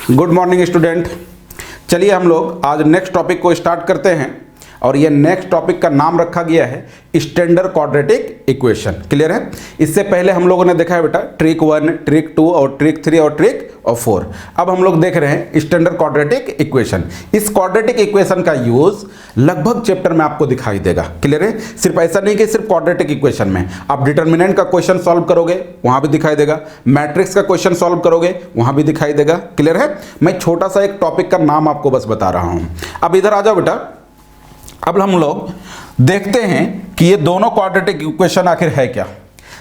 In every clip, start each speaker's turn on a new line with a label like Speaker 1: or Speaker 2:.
Speaker 1: Good morning student. चलिए हम लोग आज नेक्स्ट टॉपिक को स्टार्ट करते हैं और ये नेक्स्ट टॉपिक का नाम रखा गया है स्टैंडर्ड क्वाड्रेटिक इक्वेशन। क्लियर है? इससे पहले हम लोगों ने देखा है बेटा ट्रिक 1, ट्रिक 2 और ट्रिक 3 और ट्रिक 4। अब हम लोग देख रहे हैं स्टैंडर्ड क्वाड्रेटिक इक्वेशन। इस क्वाड्रेटिक इक्वेशन का यूज लगभग चैप्टर में आपको दिखाई देगा। क्लियर है? सिर्फ ऐसा नहीं कि सिर्फ क्वाड्रेटिक इक्वेशन में, आप डिटर्मिनेंट का क्वेश्चन सॉल्व करोगे वहां भी दिखाई देगा, मैट्रिक्स का क्वेश्चन सॉल्व करोगे वहां भी दिखाई देगा। क्लियर है? मैं छोटा सा एक टॉपिक का नाम आपको बस बता रहा हूं। अब इधर आ जाओ बेटा। अब हम लोग देखते हैं कि ये दोनों क्वाड्रेटिक इक्वेशन आखिर है क्या।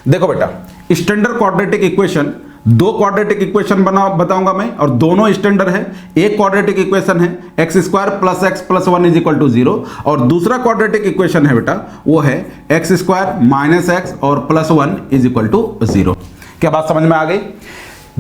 Speaker 1: देखो बेटा, स्टैंडर्ड क्वाड्रेटिक इक्वेशन, दो क्वाड्रेटिक इक्वेशन बताऊंगा मैं और दोनों स्टैंडर्ड है। एक क्वाड्रेटिक इक्वेशन है x² + x + 1 = 0 और दूसरा क्वाड्रेटिक इक्वेशन है बेटा वो है x² - x और +1 = 0। क्या बात समझ में आ गई?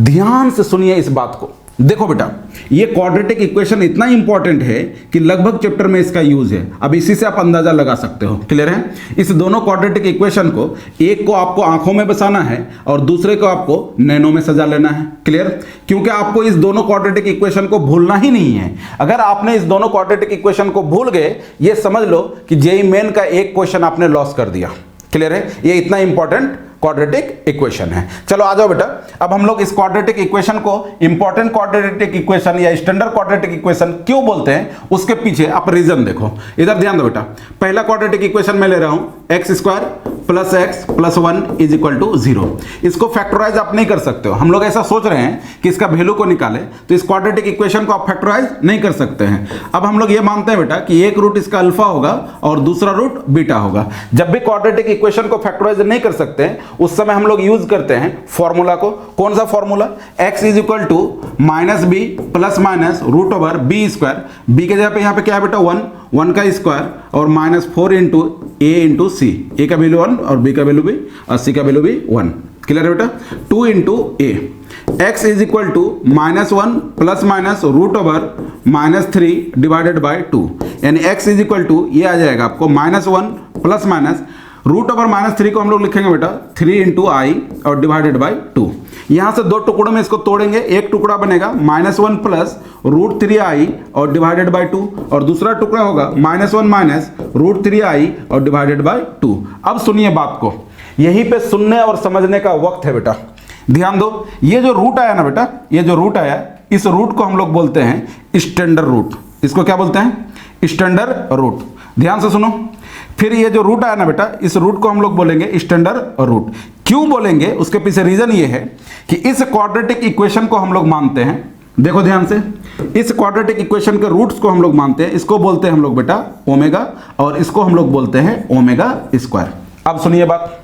Speaker 1: ध्यान से सुनिए इस बात को। देखो बेटा, ये क्वाड्रेटिक इक्वेशन इतना इंपॉर्टेंट है कि लगभग चैप्टर में इसका यूज है। अब इसी से आप अंदाजा लगा सकते हो। क्लियर है? इस दोनों क्वाड्रेटिक इक्वेशन को, एक को आपको आंखों में बसाना है और दूसरे को आपको नैनों में सजा लेना है। क्लियर? क्योंकि आपको इस दोनों क्वाड्रेटिक इक्वेशन को भूलना ही नहीं है। अगर आपने इस दोनों क्वाड्रेटिक इक्वेशन को भूल गए, ये समझ लो कि जेईई मेन का एक क्वेश्चन आपने लॉस कर दिया। क्लियर है? ये इतना इंपॉर्टेंट क्वाड्रेटिक इक्वेशन है। चलो आ जाओ बेटा। अब हम लोग इस क्वाड्रेटिक इक्वेशन को इंपॉर्टेंट क्वाड्रेटिक इक्वेशन या स्टैंडर्ड क्वाड्रेटिक इक्वेशन क्यों बोलते हैं, उसके पीछे आप रीजन देखो। इधर ध्यान दो बेटा। पहला क्वाड्रेटिक इक्वेशन मैं ले रहा हूं x² + x + 1 = 0। इसको फैक्टराइज आप नहीं कर सकते हो। हम लोग ऐसा सोच रहे हैं कि इसका वैल्यू को निकाले, तो इस क्वाड्रेटिक इक्वेशन को आप फैक्टराइज नहीं कर सकते हैं। अब हम लोग ये मानते हैं बेटा कि एक रूट इसका अल्फा होगा और दूसरा रूट बीटा होगा। जब भी क्वाड्रेटिक इक्वेशन को फैक्टराइज नहीं कर सकते हैं, उस समय हम लोग यूज करते हैं फॉर्मूला को। कौन सा formula? x = -b ± √b²। b के जगह पे यहाँ पे क्या है बेटा 1 का स्क्वायर और -4 × a × c। a का वैल्यू 1 और b का वैल्यू भी और c का वैल्यू भी 1। क्लियर है बेटा? 2 × a। x = -1 ± √-3/2, यानी x ये आ जाएगा आपको -1 ± √-3 को हम लोग लिखेंगे बेटा 3 × i और /2। यहां से दो टुकड़ों में इसको तोड़ेंगे, एक टुकड़ा बनेगा -1 + √3i और /2 और दूसरा टुकड़ा होगा -1 - √3i और /2। अब सुनिए बात को, यहीं पे सुनने और समझने का वक्त है बेटा। ध्यान दो, ये जो रूट आया ना बेटा, ये जो रूट आया, इस रूट को हम लोग बोलते हैं स्टैंडर्ड रूट। इसको क्या बोलते हैं? Standard root. ध्यान से सुनो। फिर ये जो रूट आया ना बेटा, इस रूट को हम लोग बोलेंगे स्टैंडर्ड रूट। क्यों बोलेंगे? उसके पीछे रीजन ये है कि इस क्वाड्रेटिक इक्वेशन को हम लोग मानते हैं। देखो ध्यान से, इस क्वाड्रेटिक इक्वेशन के रूट्स को हम लोग मानते हैं। इसको बोलते हैं हम लोग बेटा ओमेगा और इसको हम लोग बोलते हैं ओमेगा²। अब सुनिए बात,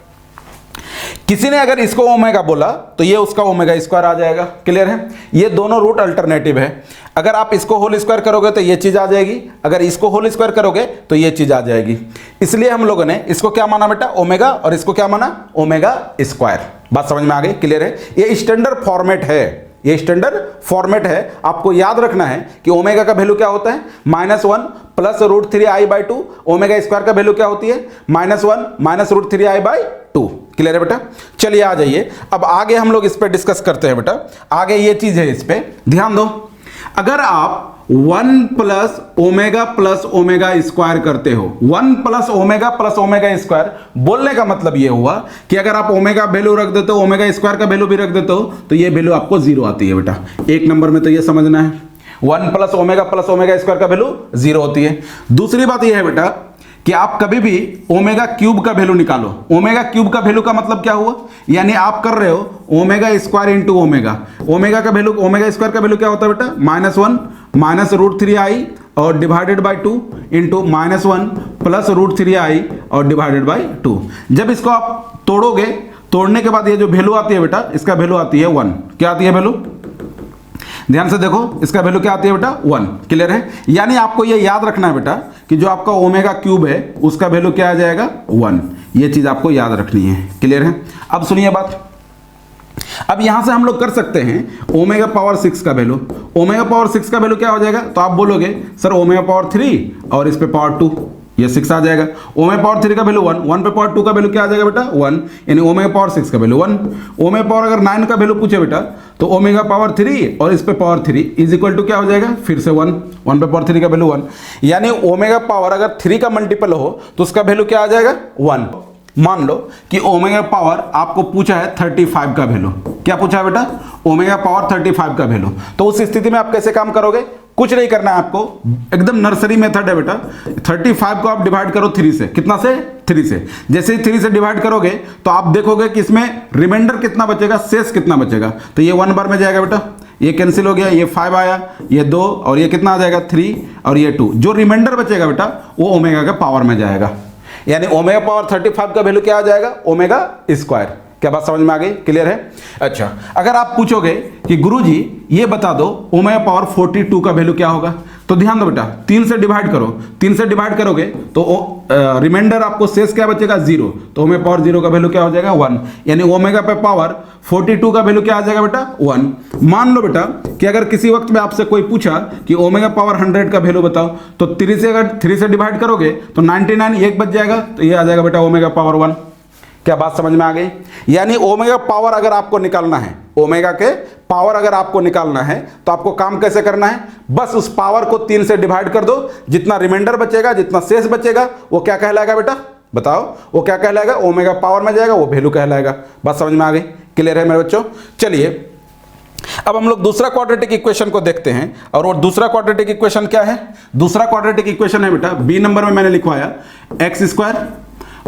Speaker 1: किसी ने अगर इसको ओमेगा बोला तो ये उसका ओमेगा² आ जाएगा। क्लियर है? ये दोनों रूट अल्टरनेटिव है। अगर आप इसको होल स्क्वायर करोगे तो ये चीज आ जाएगी, अगर इसको होल स्क्वायर करोगे तो ये चीज आ जाएगी। इसलिए हम लोगों ने इसको क्या माना बेटा? ओमेगा, और इसको क्या माना? ओमेगा²। बात समझ में आ गई? क्लियर है? ये स्टैंडर्ड फॉर्मेट है, ये स्टैंडर्ड फॉर्मेट है। आपको याद रखना है कि ओमेगा का वैल्यू क्या होता है? -1 + √3i/2। ओमेगा² का वैल्यू क्या होती है? -1 - √3i/2। क्लियर है बेटा? चलिए आ जाइए, अब आगे हम लोग इस पे डिस्कस करते हैं बेटा। आगे ये चीज है, इस पे ध्यान दो। अगर आप 1 + ओमेगा + ओमेगा² करते हो, 1 + ओमेगा + ओमेगा², बोलने का मतलब ये हुआ कि अगर आप ओमेगा वैल्यू रख देते हो, ओमेगा² का वैल्यू भी रख देते हो, तो ये वैल्यू आपको 0 आती है बेटा। एक नंबर में तो ये समझना है, 1 + ओमेगा + ओमेगा² का वैल्यू 0 होती है। दूसरी बात ये है बेटा कि आप कभी भी ओमेगा³ का वैल्यू निकालो। ओमेगा³ का वैल्यू का मतलब क्या हुआ? यानी आप कर रहे हो ओमेगा² × ओमेगा। ओमेगा का वैल्यू, ओमेगा² का वैल्यू क्या होता है बेटा? -1 - √3i और /2 × -1 + √3i और /2। जब इसको आप तोड़ोगे, तोड़ने के बाद ये जो वैल्यू आती है बेटा, इसका वैल्यू आती है 1। क्या आती है वैल्यू? ध्यान से देखो, इसका वैल्यू क्या आती है बेटा? 1। क्लियर है? यानी आपको ये याद रखना है बेटा कि जो आपका ओमेगा³ है उसका वैल्यू क्या आ जाएगा? 1। ये चीज आपको याद रखनी है। क्लियर है? अब सुनिए बात। अब यहां से हम लोग कर सकते हैं ω⁻6 का वैल्यू। ω⁻6 का वैल्यू क्या हो जाएगा? तो आप बोलोगे सर ω⁻3 और इस पे पावर 2, ये 6 आ जाएगा। ओमेगा पावर 3 का वैल्यू 1, 1 पे पावर 2 का वैल्यू क्या आ जाएगा बेटा 1, यानी ओमेगा पावर 6 का वैल्यू 1। ओमेगा पावर अगर 9 का वैल्यू पूछे बेटा तो ओमेगा पावर 3 और इस पे पावर 3 इज इक्वल टू क्या हो जाएगा, फिर से 1, 1 पे पावर 3 का वैल्यू 1, यानी ओमेगा पावर अगर 3 का मल्टीपल हो तो उसका वैल्यू क्या आ जाएगा 1। मान लो कि ओमेगा पावर आपको पूछा है 35 का वैल्यू, क्या पूछा है बेटा, ओमेगा पावर 35 का वैल्यू, तो उस स्थिति में आप कैसे काम करोगे, कुछ नहीं करना है आपको, एकदम नर्सरी मेथड है बेटा। 35 को आप डिवाइड करो 3 से, कितना से 3 से, जैसे ही 3 से डिवाइड करोगे तो आप देखोगे कि इसमें रिमाइंडर कितना बचेगा, शेष कितना बचेगा, तो ये 1 बार में जाएगा बेटा, ये कैंसिल हो गया, ये 5 आया, ये 2 और ये कितना आ जाएगा 3 और ये 2, जो रिमाइंडर बचेगा बेटा वो ओमेगा के पावर में जाएगा, यानी ओमेगा पावर 35 का वैल्यू क्या आ जाएगा, ओमेगा स्क्वायर। क्या बात समझ में आ गई, क्लियर है। अच्छा, अगर आप पूछोगे कि गुरुजी ये बता दो ओमेगा पावर 42 का वैल्यू क्या होगा, तो ध्यान दो बेटा 3 से डिवाइड करो, 3 से डिवाइड करोगे तो रिमाइंडर आपको शेष क्या बचेगा 0, तो ओमेगा पावर 0 का वैल्यू क्या हो जाएगा 1, यानी ओमेगा पे पावर 42 का वैल्यू क्या आ जाएगा बेटा 1। मान लो बेटा कि अगर किसी वक्त में आपसे कोई पूछा कि ओमेगा पावर 100 का वैल्यू बताओ, तो 3 से अगर 3 से डिवाइड करोगे तो 99 एक बच जाएगा, तो ये आ जाएगा बेटा ओमेगा पावर 1। क्या बात समझ में आ गई, यानी ओमेगा पावर अगर आपको निकालना है, ओमेगा के पावर अगर आपको निकालना है तो आपको काम कैसे करना है, बस उस पावर को 3 से डिवाइड कर दो, जितना रिमाइंडर बचेगा, जितना शेष बचेगा वो क्या कहलाएगा बेटा, बताओ वो क्या कहलाएगा, ओमेगा पावर में जाएगा, वो वैल्यू कहलाएगा। बात समझ में आ गई, क्लियर है मेरे बच्चों। चलिए अब हम लोग दूसरा क्वाड्रेटिक इक्वेशन को देखते हैं, और वो दूसरा क्वाड्रेटिक इक्वेशन क्या है, दूसरा क्वाड्रेटिक इक्वेशन है बेटा बी नंबर में मैंने लिखवाया x square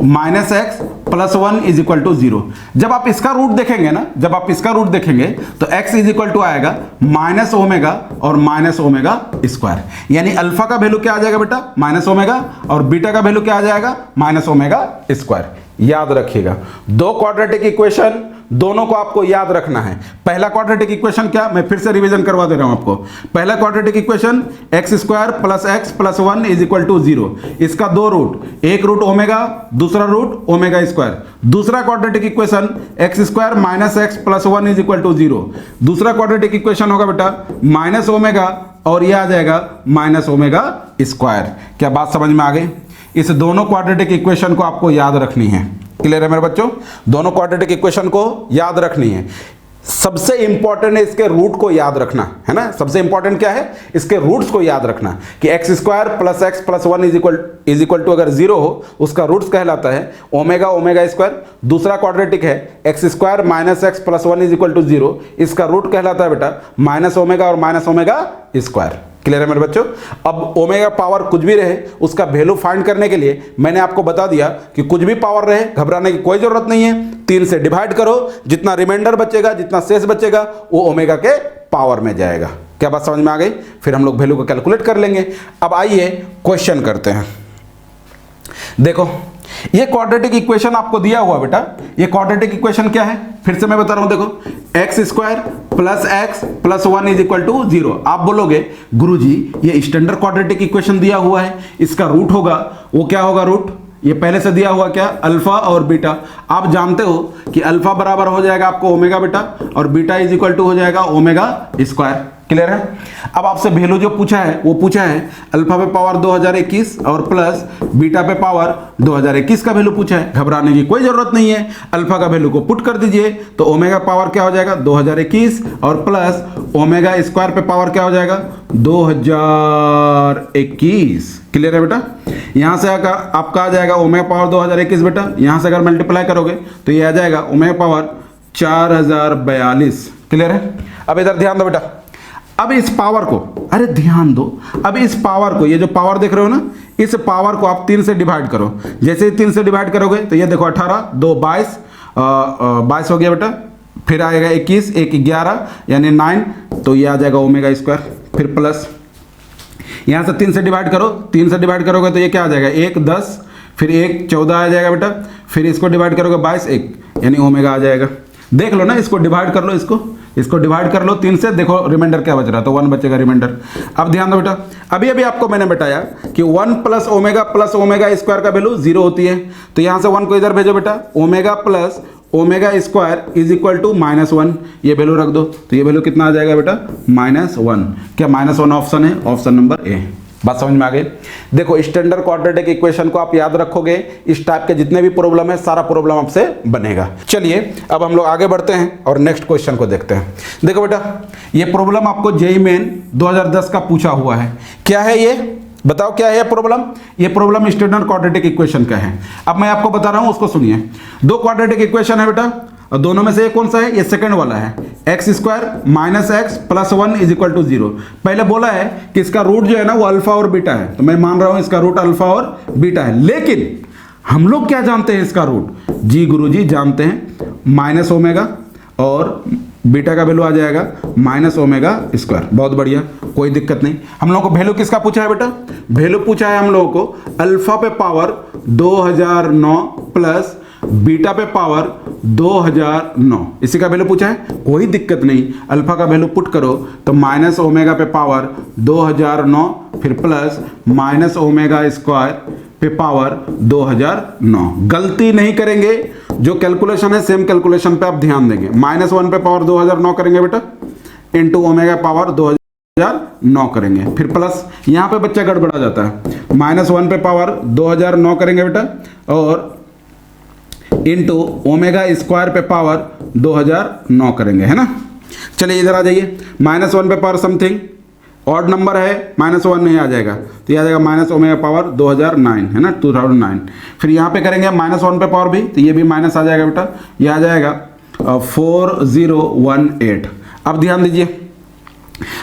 Speaker 1: minus x plus 1 is equal to 0। जब आप इसका रूट देखेंगे ना, जब आप इसका रूट देखेंगे तो x इज इक्वल टू आएगा माइनस ओमेगा और माइनस ओमेगा स्क्वायर, यानी अल्फा का वैल्यू क्या आ जाएगा बेटा माइनस ओमेगा और बीटा का वैल्यू क्या आ जाएगा माइनस ओमेगा स्क्वायर। याद रखिएगा दो क्वाड्रेटिक इक्वेशन, दोनों को आपको याद रखना है। पहला क्वाड्रेटिक इक्वेशन क्या, मैं फिर से रिवीजन करवा दे रहा हूं आपको। पहला quadratic equation x square plus x plus 1 is equal to 0, इसका दो रूट, एक रूट ओमेगा, दूसरा रूट ओमेगा स्क्वायर। दूसरा quadratic equation x square minus x plus 1 is equal to 0, दूसरा क्वाड्रेटिक इक्वेशन होगा बेटा माइनस ओमेगा और यह आ जाएगा माइनस ओमेगा स्क्वायर। क्या बात समझ में आ गई, इस दोनों क्वाड्रेटिक इक्वेशन को आपको याद रखनी है। क्लियर है मेरे बच्चों, दोनों क्वाड्रेटिक इक्वेशन को याद रखनी है। सबसे इंपॉर्टेंट है इसके रूट को याद रखना, है ना, सबसे इंपॉर्टेंट क्या है, इसके रूट्स को याद रखना कि x square plus x plus 1 is equal to अगर 0 हो उसका रूट्स कहलाता है ओमेगा ओमेगा स्क्वायर। दूसरा क्वाड्रेटिक है x square minus x plus 1 is equal to 0, इसका रूट कहलाता है बेटा माइनस ओमेगा और माइनस ओमेगा स्क्वायर। क्लियर है मेरे बच्चों। अब ओमेगा पावर कुछ भी रहे उसका वैल्यू फाइंड करने के लिए मैंने आपको बता दिया कि कुछ भी पावर रहे घबराने की कोई जरूरत नहीं है, 3 से डिवाइड करो, जितना रिमाइंडर बचेगा, जितना शेष बचेगा वो ओमेगा के पावर में जाएगा। क्या बात समझ में आ गई, फिर हम लोग वैल्यू को कैलकुलेट कर लेंगे। अब आइए क्वेश्चन करते हैं। देखो ये क्वाड्रेटिक इक्वेशन आपको दिया हुआ बेटा, ये क्वाड्रेटिक इक्वेशन क्या है फिर से मैं बता रहा हूं, देखो x square plus x plus 1 is equal to 0। आप बोलोगे गुरुजी ये स्टैंडर्ड क्वाड्रेटिक इक्वेशन दिया हुआ है, इसका रूट होगा, वो क्या होगा रूट, ये पहले से दिया हुआ क्या अल्फा और बीटा। आप जानते हो कि अल्फा बराबर हो जाएगा आपको ओमेगा बेटा और बीटा इज इक्वल टू हो जाएगा ओमेगा स्क्वायर। क्लियर है। अब आपसे वैल्यू जो पूछा है वो पूछा है अल्फा पे पावर 2021 और प्लस बीटा पे पावर 2021 का वैल्यू पूछा है। घबराने की कोई जरूरत नहीं है, अल्फा का वैल्यू को पुट कर दीजिए तो ओमेगा पावर क्या हो जाएगा 2021 और प्लस ओमेगा स्क्वायर पे पावर क्या हो जाएगा 2021। क्लियर है बेटा। यहां से आपका आ जाएगा ओमेगा पावर 2021 बेटा, यहां से अगर मल्टीप्लाई करोगे तो ये आ जाएगा ओमेगा पावर 4042। क्लियर है। अब इधर ध्यान दो बेटा, अब इस पावर को, अरे ध्यान दो, अब इस पावर को, ये जो पावर देख रहे हो ना, इस पावर को आप 3 से डिवाइड करो। जैसे ही 3 से डिवाइड करोगे तो ये देखो 18 2 22 हो गया बेटा, फिर आएगा 21 1 11 यानी 9, तो ये आ जाएगा ओमेगा स्क्वायर। फिर प्लस यहाँ से 3 से डिवाइड करो, 3 से डिवाइड करोगे तो ये क्या आ जाएगा 1 10, फिर 1 14 आ जाएगा बेटा, फिर इसको डिवाइड करोगे 22 1 यानी ओमेगा आ जाएगा। देख लो ना, इसको डिवाइड कर लो, इसको डिवाइड कर लो 3 से, देखो रिमाइंडर क्या बच रहा है तो 1 बचेगा रिमाइंडर। अब ध्यान दो बेटा, अभी अभी आपको मैंने बताया कि 1 प्लस ओमेगा स्क्वायर का वैल्यू 0 होती है, तो यहाँ से 1 को इधर भेजो बेटा, omega plus omega square is equal to -1, ये वैल्यू रख दो तो ये वैल्यू कितना आ जाएगा बेटा -1। क्या -1 ऑप्शन है, ऑप्शन नंबर ए। बात समझ में आ गई। देखो स्टैंडर्ड क्वाड्रेटिक इक्वेशन को आप याद रखोगे, इस टाइप के जितने भी प्रॉब्लम है सारा प्रॉब्लम आपसे बनेगा। चलिए अब हम लोग आगे बढ़ते हैं और नेक्स्ट क्वेश्चन को देखते हैं। देखो बेटा ये प्रॉब्लम आपको जेईई मेन 2010 का पूछा हुआ है। क्या है ये, बताओ क्या है प्रॉब्लम? ये प्रॉब्लम स्टैंडर्ड क्वाड्रेटिक इक्वेशन का है। अब मैं आपको बता रहा हूं, उसको सुनिए। दो क्वाड्रेटिक इक्वेशन है बेटा, और दोनों में से कौन सा है? ये सेकंड वाला है, x square minus x plus 1 is equal to 0। पहले बोला है कि इसका रूट जो है ना वो अल्फा और बीटा है, तो मैं मान रहा हूं इसका रूट अल्फा और बीटा है। लेकिन हम लोग क्या जानते हैं इसका रूट? जी गुरुजी जानते हैं माइनस ओमेगा, और बीटा का वैल्यू आ जाएगा माइनस ओमेगा स्क्वायर। बहुत बढ़िया, कोई दिक्कत नहीं। हम लोगों को वैल्यू किसका पूछा है बेटा? वैल्यू पूछा है हम लोगों को अल्फा पे पावर 2009 प्लस बीटा पे पावर 2009, इसी का वैल्यू पूछा है। कोई दिक्कत नहीं, अल्फा का वैल्यू पुट करो तो माइनस ओमेगा पे पावर 2009 फिर प्लस माइनस ओमेगा स्क्वायर पे पावर 2009। गलती नहीं करेंगे, जो कैलकुलेशन है सेम कैलकुलेशन पे आप ध्यान देंगे। माइनस 1 पे पावर 2009 करेंगे बेटा, इंटू ओमेगा पावर 2009 करेंगे, फिर प्लस यहाँ पे बच्चा गड़बड़ा जाता है। माइनस 1 पे पावर 2009 करेंगे बेटा, और इंटू ओमेगा स्क्वायर पे पावर 2009 करेंगे, है ना। चलिए इधर आ जाइए, माइनस 1 पे पावर समथिंग ऑड नंबर है, माइनस 1 नहीं आ जाएगा, तो ये आ जाएगा माइनस ओमेगा पावर 2009, है ना, 2009। फिर यहाँ पे करेंगे माइनस 1 पे पावर भी, तो ये भी माइनस आ जाएगा बेटा, ये आ जाएगा 4018। अब ध्यान दीजिए,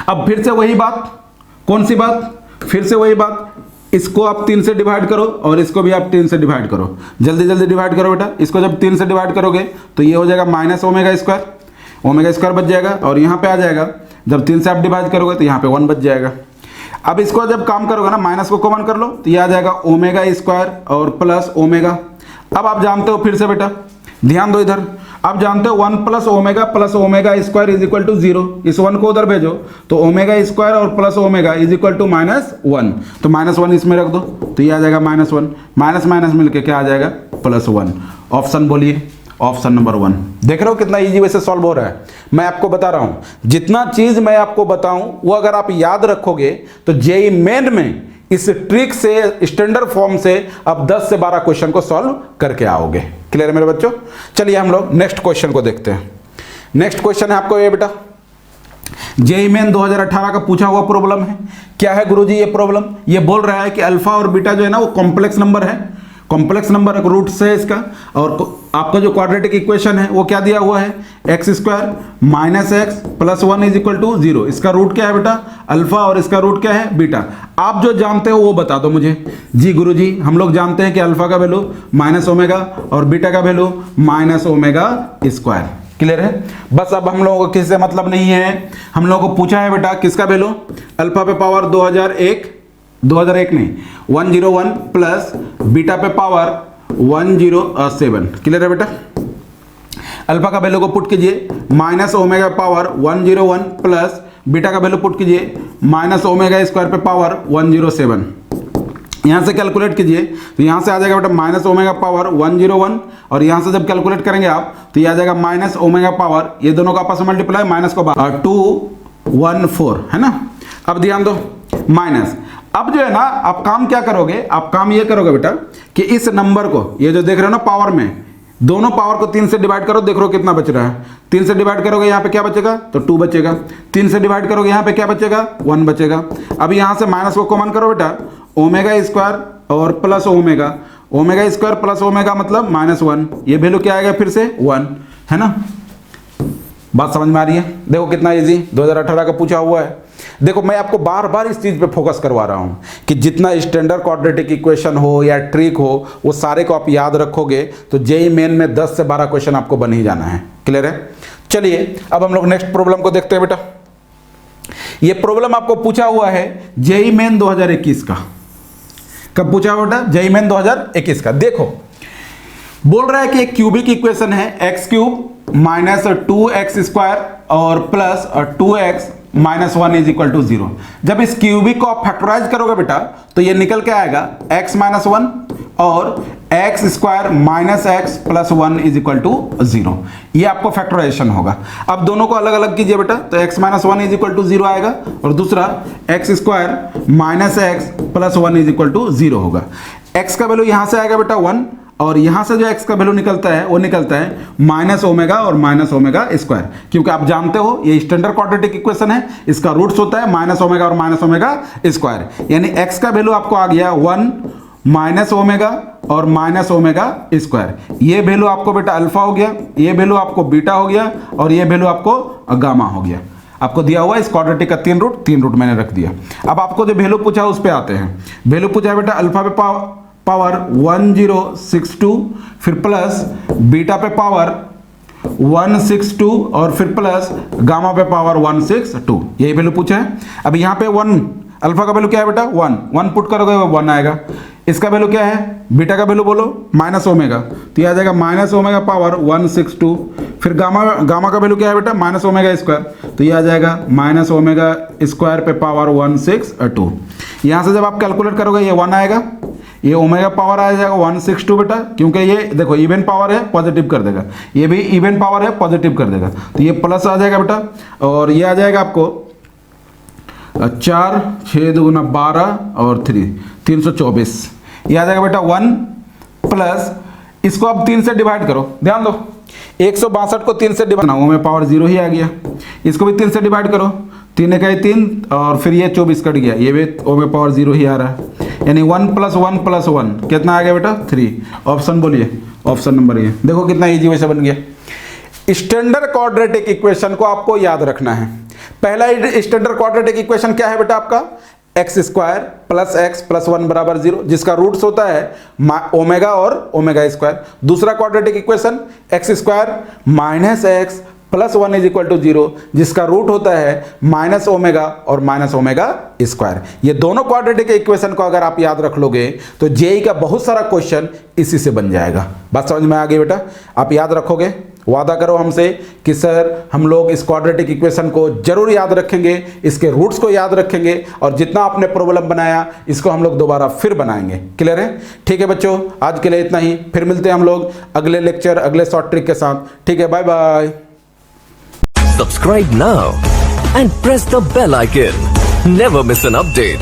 Speaker 1: अब फिर से वही बात, कौन सी बात? फिर से वही बात, इसको आप 3 से डिवाइड करो और इसको भी आप 3 से डिवाइड करो। जल्दी जल्दी डिवाइड करो बेटा। इसको जब 3 से डिवाइड करोगे तो ये हो जाएगा minus omega square, omega square बच जाएगा, और यहाँ पे आ जाएगा जब 3 से आप डिवाइड करोगे तो यहाँ पे 1 बच जाएगा। अब इसको जब काम करोगे ना, माइनस को कॉमन कर लो तो ये आ जाएगा ओमेगा स्क्वायर और प्लस ओमेगा। अब आप जानते हो, फिर से बेटा ध्यान दो इधर, आप जानते हो 1 plus omega square is equal to 0। इस 1 को उधर भेजो तो ओमेगा स्क्वायर और plus omega is equal to minus 1, तो माइनस 1 इसमें रख दो तो ये आ जाएगा माइनस 1, माइनस माइनस मिलके क्या आ जाएगा? प्लस 1। ऑप्शन बोलिए, ऑप्शन नंबर 1। देख रहे हो कितना इजी वैसे सॉल्व हो रहा है। मैं आपको बता रहा हूं, जितना चीज मैं आपको बताऊं वो अगर आप याद रखोगे तो जेईई मेन में इस ट्रिक से, स्टैंडर्ड फॉर्म से आप 10 से 12 क्वेश्चन को सॉल्व करके आओगे। क्लियर है मेरे बच्चों? चलिए हम लोग नेक्स्ट क्वेश्चन को देखते हैं। नेक्स्ट क्वेश्चन है आपको ये बेटा, जेईई मेन 2018 का पूछा हुआ प्रॉब्लम है। क्या है गुरुजी ये प्रॉब्लम? ये बोल रहा है कि अल्फा और बीटा जो है ना वो कॉम्प्लेक्स नंबर है, कॉम्प्लेक्स नंबर एक रूट से इसका, और आपका जो क्वाड्रेटिक इक्वेशन है वो क्या दिया हुआ है? X square minus x plus 1 is equal to 0। इसका रूट क्या है बेटा? अल्फा, और इसका रूट क्या है? बीटा। आप जो जानते हो वो बता दो मुझे। जी गुरुजी हम लोग जानते हैं कि अल्फा का वैल्यू माइनस ओमेगा और बीटा का value minus omega square. Clear है? बस अब हम लोगों को किससे मतलब नहीं है, हम लोगों को पूछा है बेटा किसका वैल्यू? अल्फा पे पावर 2001 नहीं 101 प्लस बीटा पे पावर 107। क्लियर है बेटा? अल्फा का वैल्यू को पुट कीजिए, minus omega power 101 plus beta का वैल्यू पुट कीजिए माइनस ओमेगा स्क्वायर पे पावर 107। यहाँ से कैलकुलेट कीजिए तो यहाँ से आ जाएगा बेटा माइनस ओमेगा पावर 101, और यहाँ से जब कैलकुलेट करेंगे आप तो ये आ जाएगा माइनस ओमेगा पावर, ये दोनों का आपस में मल्टीप्लाई, माइनस को 214, है ना। अब ध्यान दो, माइनस। अब जो है ना आप काम क्या करोगे? आप काम ये करोगे बेटा कि इस नंबर को, ये जो देख रहे हो ना पावर में, दोनों पावर को 3 से डिवाइड करो, देख रहे हो कितना बच रहा है। 3 से डिवाइड करोगे यहाँ पे क्या बचेगा? तो 2 बचेगा। 3 से डिवाइड करोगे यहाँ पे क्या बचेगा? 1 बचेगा। अब यहाँ से माइनस को कॉमन करो बेटा, ओमेगा स्क्वायर और plus omega, omega square plus omega मतलब माइनस 1, ये वैल्यू क्या आएगा फिर से? 1, है ना। बात समझ में आ रही है? देखो कितना इजी 2018 का पूछा हुआ है। देखो मैं आपको बार बार इस चीज पे फोकस करवा रहा हूं कि जितना स्टैंडर्ड क्वाड्रेटिक इक्वेशन हो या ट्रिक हो वो सारे को आप याद रखोगे तो जेईई मेन में 10 से 12 क्वेश्चन आपको बन ही जाना है। क्लियर है? चलिए अब हम लोग नेक्स्ट प्रॉब्लम को देखते हैं बेटा। ये प्रॉब्लम आपको पूछा हुआ है जेईई मेन 2021 का। कब पूछा हुआ बेटा? जेईई मेन 2021 का। देखो बोल रहा है कि एक क्यूबिक इक्वेशन है x cube minus 2x square और plus 2x minus 1 is equal to 0। जब इस क्यूबिक को आप फैक्टराइज करोगे बेटा तो ये निकल के आएगा x माइनस 1 और x square minus x plus 1 is equal to 0। ये आपको फैक्टराइजेशन होगा। अब दोनों को अलग अलग कीजिए बेटा, तो x minus 1 is equal to 0 आएगा और दूसरा x square minus x plus 1 is equal to 0 होगा। x का वैल्यू यहां से आएगा बेटा 1 और यहां से जो x का वैल्यू निकलता है वो निकलता है माइनस ओमेगा और माइनस ओमेगा स्क्वायर, क्योंकि आप जानते हो ये स्टैंडर्ड क्वाड्रेटिक इक्वेशन है, इसका रूट्स होता है माइनस ओमेगा और माइनस ओमेगा स्क्वायर। यानी x का वैल्यू आपको आ गया 1 माइनस ओमेगा और माइनस ओमेगा स्क्वायर। ये वैल्यू आपको बेटा अल्फा हो गया, ये वैल्यू आपको बीटा हो गया और ये वैल्यू आपको गामा हो गया। आपको दिया हुआ इस क्वाड्रेटिक का 3 रूट मैंने रख दिया। अब आपको जो वैल्यू पूछा उस पे आते हैं। वैल्यू पूछा है बेटा अल्फा पे पावर 1062, फिर प्लस बीटा पे पावर 162 और फिर प्लस गामा पे पावर 162, यही वैल्यू पूछा है। अब यहाँ पे 1 अल्फा का वैल्यू क्या है बेटा 1 पुट करोगे 1 आएगा। इसका वैल्यू क्या है, बीटा का वैल्यू बोलो माइनस ओमेगा, तो ये आ जाएगा माइनस ओमेगा पावर 162। फिर गामा का वैल्यू क्या है बेटा माइनस ओमेगा स्क्वायर, तो ये आ जाएगा माइनस ओमेगा स्क्वायर पे पावर 162। यहाँ से जब आप कैलकुलेट करोगे ये 1 आएगा, ये ओमेगा पावर आ जाएगा 162 बेटा, क्योंकि ये देखो इवन पावर है पॉजिटिव कर देगा, ये भी इवन पावर है पॉजिटिव कर देगा, तो ये प्लस आ जाएगा बेटा और ये आ जाएगा आपको 4 6 दूना 12 और 324। ये आ जाएगा बेटा 1 प्लस इसको अब 3 से डिवाइड करो, ध्यान दो 162 को 3 से डिवाइड, ओमेगा पावर 0 ही आ गया। इसको भी 3 से डिवाइड करो, 3 इकाई 3 और फिर ये 24 कट गया, ये भी ओमेगा पावर 0 ही आ रहा है। यानी 1 + 1 + 1 कितना आ गया बेटा 3। ऑप्शन बोलिए, ऑप्शन नंबर ये। देखो कितना इजी वैसे बन गया। स्टैंडर्ड क्वाड्रेटिक इक्वेशन को आपको याद रखना है। पहला स्टैंडर्ड क्वाड्रेटिक इक्वेशन क्या है बेटा आपका, x square plus x plus 1 बराबर 0, जिसका रूट्स होता है ओमेगा और ओमेगा स्क्वायर। दूसरा quadratic equation x square minus x plus 1 is equal to 0, जिसका रूट होता है माइनस ओमेगा और माइनस ओमेगा स्क्वायर। ये दोनों क्वाड्रेटिक इक्वेशन को अगर आप याद रख लोगे तो जेई का बहुत सारा क्वेश्चन इसी से बन जाएगा। बात समझ में आ गई बेटा, आप याद रखोगे, वादा करो हमसे कि सर हम लोग इस क्वाड्रेटिक इक्वेशन को जरूर याद रखेंगे, इसके रूट्स को याद रखेंगे और जितना आपने प्रॉब्लम बनाया इसको हम लोग दोबारा फिर बनाएंगे। क्लियर है? ठीक है बच्चों, आज के लिए इतना ही, फिर मिलते हैं हम लोग अगले लेक्चर अगले शॉर्ट ट्रिक के साथ। ठीक है, bye bye.
Speaker 2: Subscribe now and press the bell icon. Never miss an update.